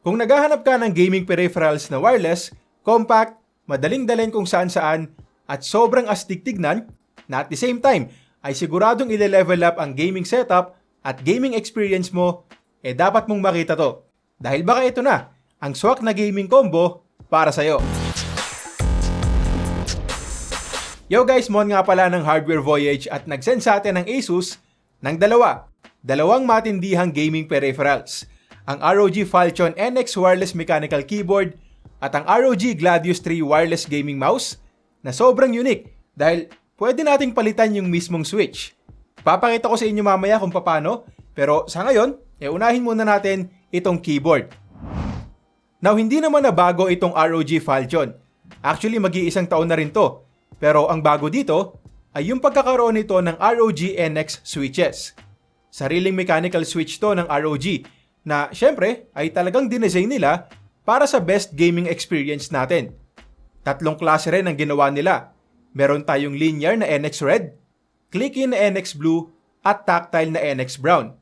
Kung naghahanap ka ng gaming peripherals na wireless, compact, madaling dalhin kung saan-saan, at sobrang astig tignan, na at the same time ay siguradong ile-level up ang gaming setup at gaming experience mo, dapat mong makita to. Dahil baka ito na, ang swak na gaming combo para sa'yo. Yo guys, Mon nga pala ng Hardware Voyage at nag-send sa atin ng Asus ng dalawang matindihang gaming peripherals. Ang ROG Falchion NX Wireless Mechanical Keyboard at ang ROG Gladius 3 Wireless Gaming Mouse na sobrang unique dahil pwede nating palitan yung mismong switch. Papakita ko sa inyo mamaya kung paano, pero sa ngayon, unahin muna natin itong keyboard. Now, hindi naman na bago itong ROG Falchion. Actually, mag-iisang taon na rin to. Pero ang bago dito ay yung pagkakaroon nito ng ROG NX switches. Sariling mechanical switch to ng ROG na syempre ay talagang dinesign nila para sa best gaming experience natin. Tatlong klase rin ang ginawa nila. Meron tayong linear na NX Red, click-in na NX Blue, at tactile na NX Brown.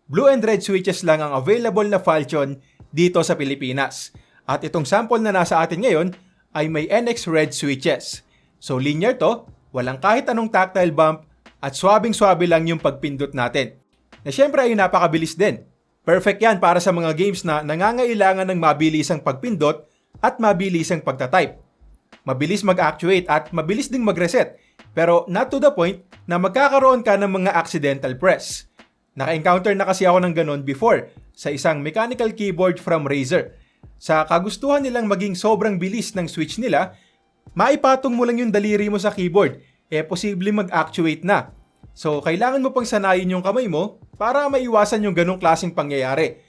Blue and red switches lang ang available na Falchion dito sa Pilipinas. At itong sample na nasa atin ngayon ay may NX Red switches. So linear to, walang kahit anong tactile bump at swabing-swabe lang yung pagpindot natin. Na syempre ay napakabilis din. Perfect yan para sa mga games na nangangailangan ng mabilisang pagpindot at mabilisang pagtatype. Mabilis mag-actuate at mabilis ding mag-reset, pero not to the point na magkakaroon ka ng mga accidental press. Naka-encounter na kasi ako ng ganun before sa isang mechanical keyboard from Razer. Sa kagustuhan nilang maging sobrang bilis ng switch nila, maipatong mo lang yung daliri mo sa keyboard, posible mag-actuate na. So, kailangan mo pang sanayin yung kamay mo para maiwasan yung ganong klaseng pangyayari.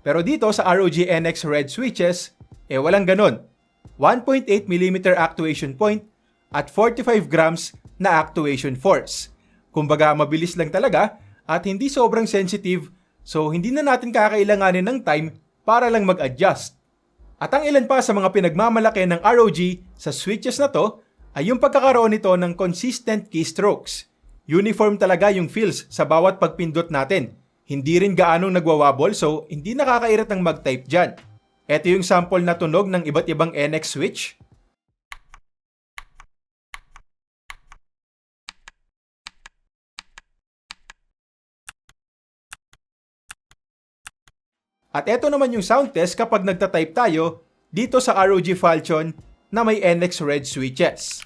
Pero dito sa ROG NX Red switches, walang ganon. 1.8mm actuation point at 45 grams na actuation force. Kumbaga, mabilis lang talaga at hindi sobrang sensitive, so hindi na natin kakailanganin ng time para lang mag-adjust. At ang ilan pa sa mga pinagmamalaki ng ROG sa switches na to ay yung pagkakaroon nito ng consistent keystrokes. Uniform talaga yung feels sa bawat pagpindot natin. Hindi rin gaanong nagwawabol, so hindi nakakairat ng mag-type dyan. Ito yung sample na tunog ng iba't ibang NX switch. At ito naman yung sound test kapag nagtatype tayo dito sa ROG Falchion na may NX Red switches.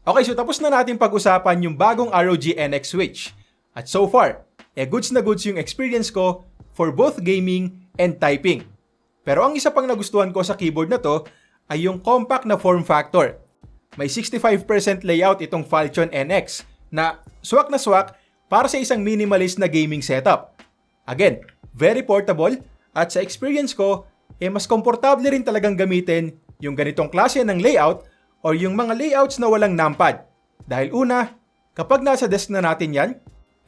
Okay, so tapos na natin pag-usapan yung bagong ROG NX switch. At so far, goods na goods yung experience ko for both gaming and typing. Pero ang isa pang nagustuhan ko sa keyboard na to ay yung compact na form factor. May 65% layout itong Falchion NX na swak para sa isang minimalist na gaming setup. Again, very portable at sa experience ko, mas komportable rin talagang gamitin yung ganitong klase ng layout or yung mga layouts na walang numpad. Dahil una, kapag nasa desk na natin yan,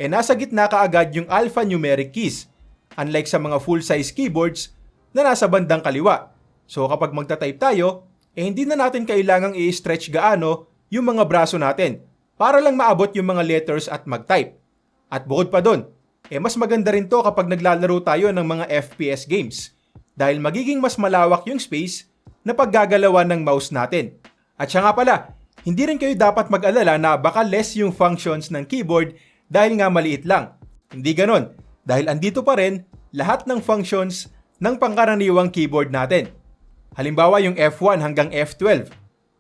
nasa gitna kaagad yung alphanumeric keys. Unlike sa mga full-size keyboards na nasa bandang kaliwa. So kapag magta-type tayo, hindi na natin kailangang i-stretch gaano yung mga braso natin para lang maabot yung mga letters at mag-type. At bukod pa dun, mas maganda rin to kapag naglalaro tayo ng mga FPS games dahil magiging mas malawak yung space na paggagalawan ng mouse natin. At siya nga pala, hindi rin kayo dapat mag-alala na baka less yung functions ng keyboard dahil nga maliit lang. Hindi ganon, dahil andito pa rin lahat ng functions ng pangkaraniwang keyboard natin. Halimbawa yung F1 hanggang F12.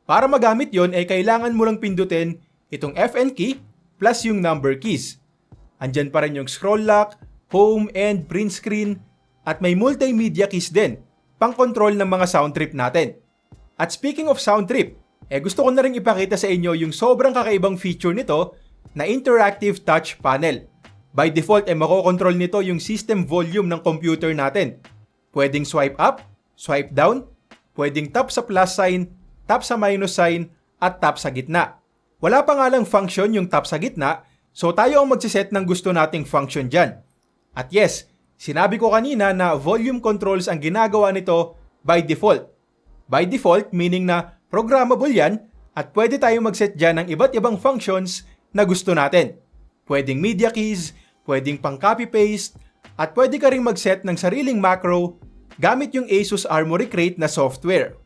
Para magamit yon kailangan mo lang pindutin itong FN key plus yung number keys. Andyan pa rin yung scroll lock, home and print screen at may multimedia keys din pang control ng mga sound trip natin. At speaking of sound trip, gusto ko na rin ipakita sa inyo yung sobrang kakaibang feature nito na interactive touch panel. By default, makokontrol nito yung system volume ng computer natin. Pwedeng swipe up, swipe down, pwedeng tap sa plus sign, tap sa minus sign, at tap sa gitna. Wala pa nga lang function yung tap sa gitna, so tayo ang magsiset ng gusto nating function dyan. At yes, sinabi ko kanina na volume controls ang ginagawa nito by default. By default meaning na programmable yan at pwede tayong mag-set dyan ng iba't ibang functions na gusto natin. Pwedeng media keys, pwedeng pang copy-paste, at pwede ka ring mag-set ng sariling macro gamit yung Asus Armoury Crate na software.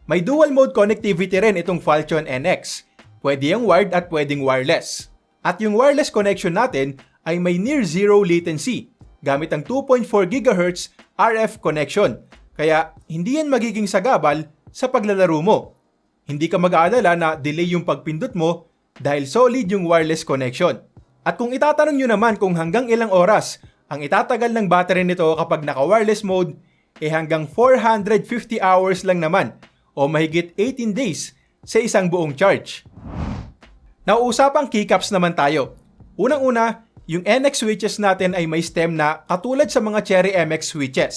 May dual mode connectivity rin itong Falcon NX. Pwede yung wired at pwedeng wireless. At yung wireless connection natin ay may near zero latency gamit ang 2.4 GHz RF connection. Kaya hindi yan magiging sagabal sa paglalaro mo. Hindi ka mag-aalala na delay yung pagpindot mo dahil solid yung wireless connection. At kung itatanong nyo naman kung hanggang ilang oras ang itatagal ng battery nito kapag naka-wireless mode, hanggang 450 hours lang naman o mahigit 18 days sa isang buong charge. Nauusapang keycaps naman tayo. Unang-una, yung NX switches natin ay may stem na katulad sa mga Cherry MX switches.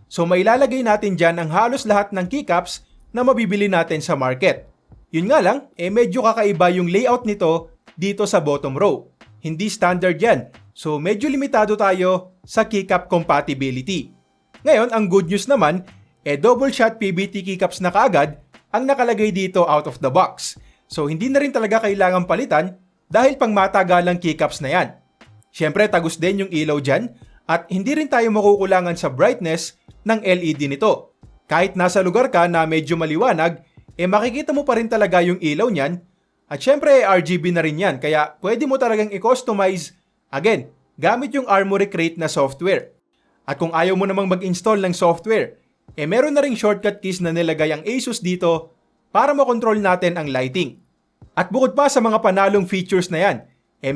So mailalagay natin dyan ang halos lahat ng keycaps na mabibili natin sa market. Yun nga lang, medyo kakaiba yung layout nito dito sa bottom row. Hindi standard yan, so medyo limitado tayo sa keycap compatibility. Ngayon, ang good news naman, double shot PBT keycaps na kaagad ang nakalagay dito out of the box. So hindi na rin talaga kailangan palitan dahil pang matagalang keycaps na yan. Siyempre, tagus din yung ilaw dyan at hindi rin tayo makukulangan sa brightness ng LED nito. Kahit nasa lugar ka na medyo maliwanag, makikita mo pa rin talaga yung ilaw niyan. At syempre, RGB na rin yan, kaya pwede mo talagang i-customize, again, gamit yung Armoury Crate na software. At kung ayaw mo namang mag-install ng software, meron na ring shortcut keys na nilagay ang Asus dito para makontrol natin ang lighting. At bukod pa sa mga panalong features na yan,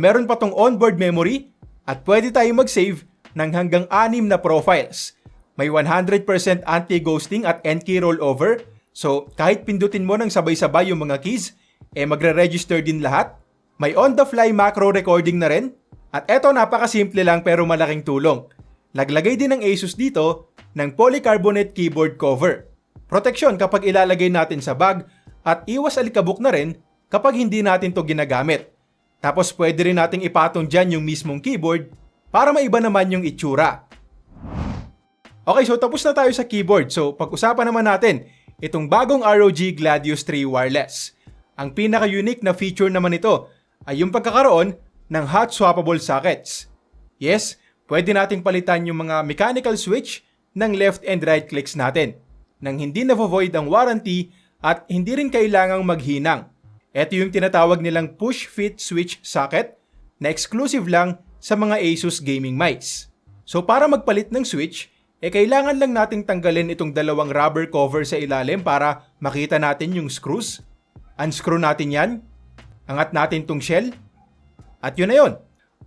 meron pa tong onboard memory at pwede tayong mag-save ng hanggang 6 na profiles. May 100% anti-ghosting at end-key rollover, so kahit pindutin mo ng sabay-sabay yung mga keys, magre-register din lahat. May on-the-fly macro recording na rin. At eto, napakasimple lang pero malaking tulong. Naglagay din ng Asus dito ng polycarbonate keyboard cover. Proteksyon kapag ilalagay natin sa bag at iwas alikabok na rin kapag hindi natin to ginagamit. Tapos pwede rin nating ipatong dyan yung mismong keyboard para maiba naman yung itsura. Okay, so tapos na tayo sa keyboard. So pag-usapan naman natin itong bagong ROG Gladius 3 Wireless. Ang pinaka-unique na feature naman ito ay yung pagkakaroon ng hot swappable sockets. Yes, pwede nating palitan yung mga mechanical switch ng left and right clicks natin nang hindi na-void ang warranty at hindi rin kailangang maghinang. Ito yung tinatawag nilang push-fit switch socket na exclusive lang sa mga Asus gaming mice. So para magpalit ng switch, kailangan lang nating tanggalin itong dalawang rubber cover sa ilalim para makita natin yung screws. Unscrew natin yan, angat natin tong shell, at yun na yun.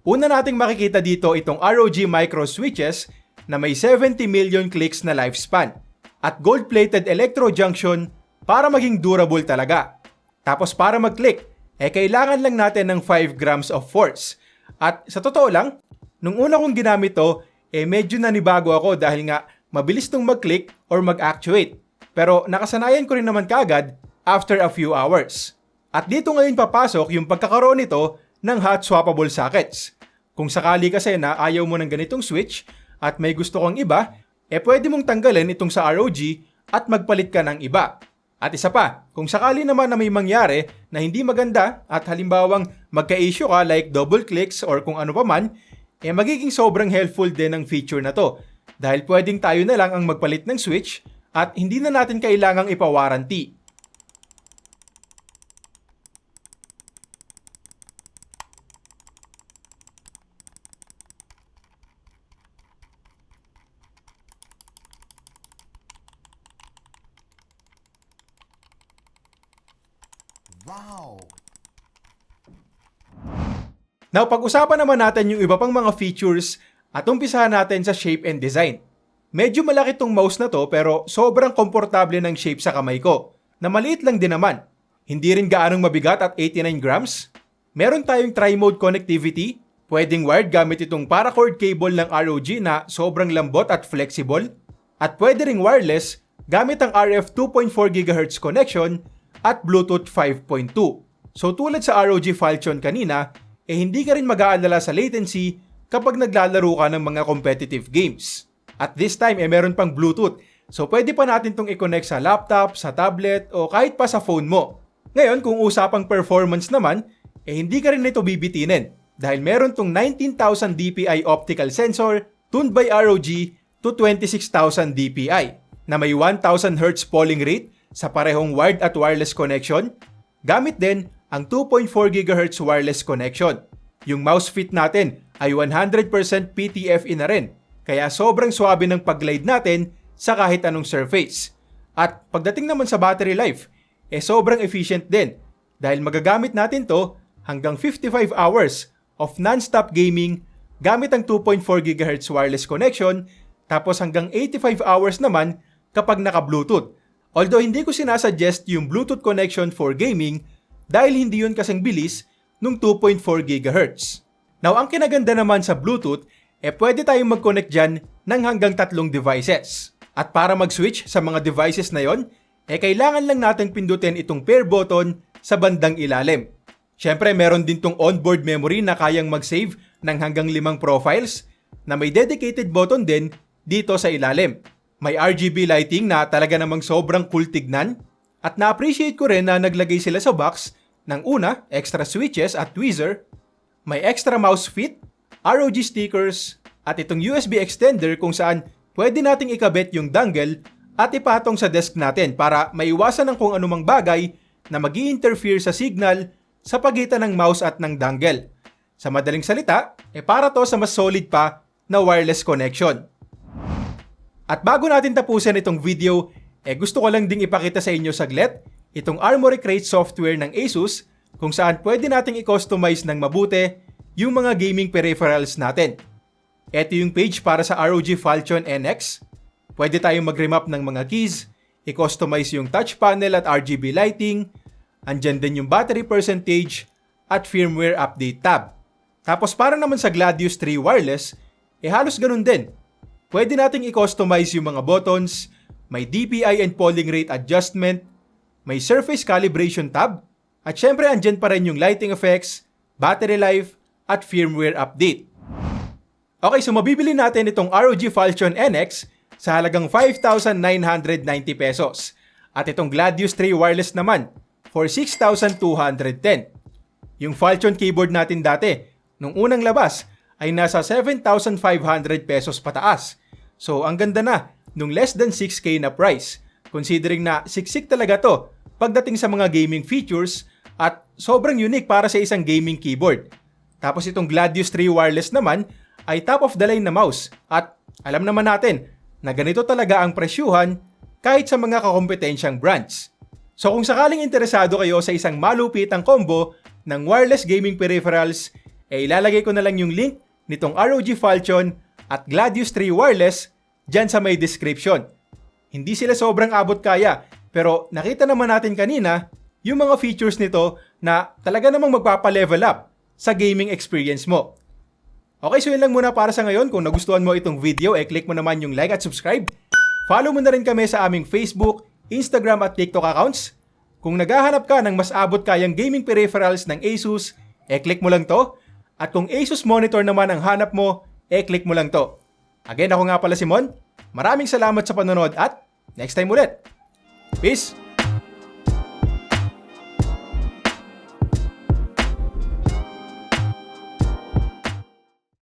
Una nating makikita dito itong ROG micro switches na may 70 million clicks na lifespan at gold-plated electro junction para maging durable talaga. Tapos para mag-click, kailangan lang natin ng 5 grams of force. At sa totoo lang, nung una kong ginamit to, medyo nanibago ako dahil nga mabilis tong mag-click or mag-actuate. Pero nakasanayan ko rin naman kagad after a few hours. At dito ngayon papasok yung pagkakaroon nito ng hot swappable sockets. Kung sakali kasi na ayaw mo ng ganitong switch at may gusto kang iba, pwede mong tanggalin itong sa ROG at magpalit ka ng iba. At isa pa, kung sakali naman na may mangyari na hindi maganda at halimbawang magka-issue ka like double clicks or kung ano pa man, magiging sobrang helpful din ng feature na to dahil pwedeng tayo na lang ang magpalit ng switch at hindi na natin kailangang ipa-warranty. Wow! Now, pag-usapan naman natin yung iba pang mga features at umpisahan natin sa shape and design. Medyo malaki tong mouse na to pero sobrang komportable ng shape sa kamay ko, na maliit lang din naman. Hindi rin gaanong mabigat at 89 grams. Meron tayong tri-mode connectivity, pwedeng wired gamit itong paracord cable ng ROG na sobrang lambot at flexible, at pwede ring wireless gamit ang RF 2.4 GHz connection at Bluetooth 5.2. So tulad sa ROG Falcon kanina, hindi ka rin mag-aalala sa latency kapag naglalaro ka ng mga competitive games. At this time, meron pang Bluetooth. So pwede pa natin itong i-connect sa laptop, sa tablet, o kahit pa sa phone mo. Ngayon, kung usapang performance naman, hindi ka rin nito bibitinin dahil meron tong 19,000 dpi optical sensor tuned by ROG to 26,000 dpi na may 1,000 Hz polling rate sa parehong wired at wireless connection. Gamit din ang 2.4 GHz wireless connection. Yung mouse fit natin ay 100% PTFE na rin, kaya sobrang swabe ng pag-glide natin sa kahit anong surface. At pagdating naman sa battery life, sobrang efficient din dahil magagamit natin to hanggang 55 hours of non-stop gaming gamit ang 2.4 GHz wireless connection, tapos hanggang 85 hours naman kapag naka-Bluetooth. Although hindi ko sinasuggest yung Bluetooth connection for gaming dahil hindi yun kasing bilis nung 2.4 GHz. Now, ang kinaganda naman sa Bluetooth, pwede tayong mag-connect dyan ng hanggang 3 devices. At para mag-switch sa mga devices na yon, kailangan lang natin pindutin itong pair button sa bandang ilalim. Siyempre, meron din tong onboard memory na kayang mag-save ng hanggang 5 profiles na may dedicated button din dito sa ilalim. May RGB lighting na talaga namang sobrang cool tignan. At na-appreciate ko rin na naglagay sila sa box ng una, extra switches at tweezer, may extra mouse fit, ROG stickers, at itong USB extender kung saan pwede nating ikabit yung dongle at ipatong sa desk natin para maiwasan ng kung anumang bagay na mag-i-interfere sa signal sa pagitan ng mouse at ng dongle. Sa madaling salita, para to sa mas solid pa na wireless connection. At bago natin tapusin itong video, gusto ko lang ding ipakita sa inyo saglit itong Armoury Crate software ng Asus kung saan pwede nating i-customize ng mabuti yung mga gaming peripherals natin. Ito yung page para sa ROG Falcon NX. Pwede tayong mag-remap ng mga keys, i-customize yung touch panel at RGB lighting, andyan din yung battery percentage at firmware update tab. Tapos para naman sa Gladius 3 wireless, halos ganun din. Pwede nating i-customize yung mga buttons, may DPI and polling rate adjustment, may surface calibration tab, at syempre andyan pa rin yung lighting effects, battery life, at firmware update. Okay, so mabibili natin itong ROG Falcon NX sa halagang 5,990 pesos. At itong Gladius 3 wireless naman for 6,210. Yung Falcon keyboard natin dati, nung unang labas, ay nasa 7,500 pesos pataas. So ang ganda na nung less than 6K na price, considering na siksik talaga to pagdating sa mga gaming features at sobrang unique para sa isang gaming keyboard. Tapos itong Gladius 3 wireless naman ay top of the line na mouse at alam naman natin na ganito talaga ang presyuhan kahit sa mga kakompetensyang brands. So kung sakaling interesado kayo sa isang malupitang combo ng wireless gaming peripherals, ilalagay ko na lang yung link nitong ROG Falcon at Gladius 3 wireless dyan sa may description. Hindi sila sobrang abot kaya, pero nakita naman natin kanina yung mga features nito na talaga namang magpapa-level up sa gaming experience mo. Okay, so yun lang muna para sa ngayon. Kung nagustuhan mo itong video, click mo naman yung like at subscribe. Follow mo na rin kami sa aming Facebook, Instagram at TikTok accounts. Kung naghahanap ka ng mas abot kayang gaming peripherals ng Asus, click mo lang to. At kung Asus monitor naman ang hanap mo, click mo lang to. Again, ako nga pala si Mon. Maraming salamat sa panonood at next time ulit. Peace!